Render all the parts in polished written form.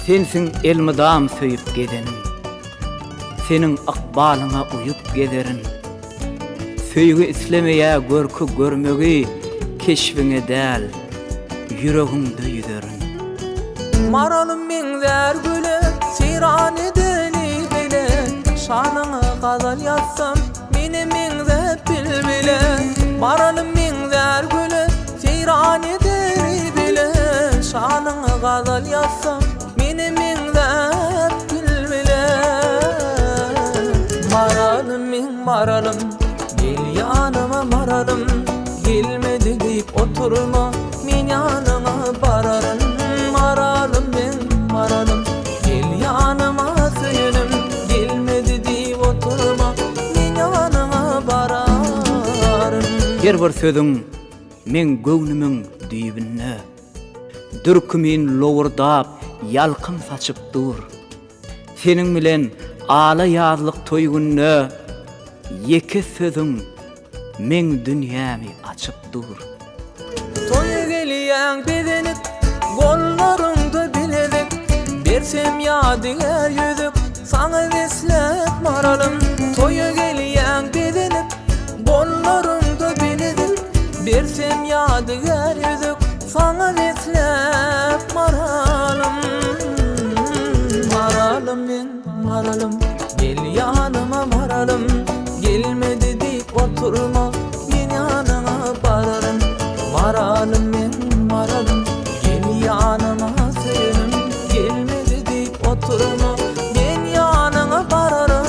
Sensin elmidam söyüp gedenim, senin akbalyna uyup gederin. Söýgü islemeýä görkü görmegi keşbiňe däl, yüregiňde ýüzerin. Maralım meňzer güle, seyran edeni bile, şanyňa gazal ýazsam, meni meňzep bilbile. Maralım meňzer güle, seyran edeni bile, şanyňa gazal ýazsam, meni meňzep bilbile. Maralım, gel ýanyma maralım, gelmedi diýip oturma, men ýanyňa bararyn. Maralım, gel ýanyma söýenim, gelmedi diýip oturma, men ýanyňa bararyn. Her bir sözüň men göwnümiň düýbine, dürkümin lowurdap ýalkyn saçyp dur. Seniň bilen ala ýazlyk toý gününe, ýeke sözüň men dünýämi açyp dur. Toýa gelýän bedenip, gollaryňda biledik, bersem ýadygar ýüzük, saňa beslep maralym. Toýa gelýän bedenip, gollaryňda biledik, bersem ýadygar ýüzük, saňa beslep maralym. Maralym, gel ýanyma maralym, gelmedi diýip oturma, men ýanyňa bararyn. Maralym, gel ýanyma söýenim, gelmedi diýip oturma, men ýanyňa bararyn.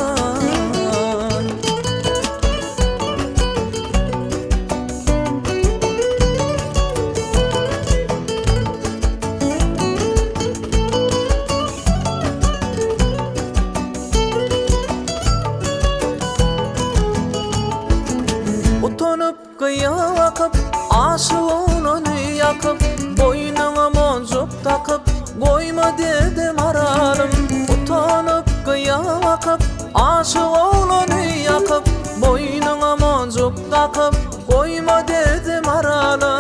Utanyp gıyakyp, aşygyny ýakyp, boynuňa monjuk takyp, goýma dedi maralym. Utanyp gıyakyp, aşygyny ýakyp, boynuňa monjuk takyp, goýma dedi maralym.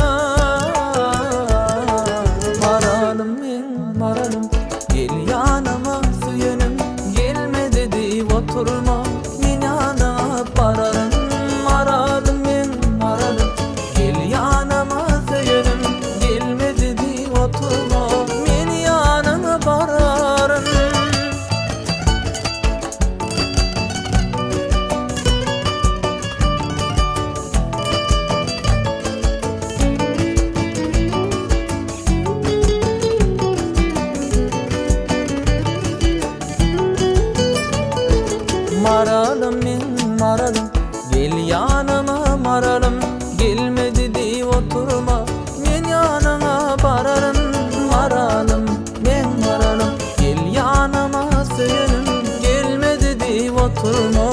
Maralym, gel ýanyma söýenim, gelmedi diýip oturma, men ýanyňa bararyn. Maralym, gel ýanyma söýenim, gelmedi diýip oturma, men ýanyňa bararyn. Maralym, gel ýanyma maralym, gelmedi diýip oturma, men ýanyňa bararyn. Maralym, gel ýanyma söýenim, gelmedi diýip oturma,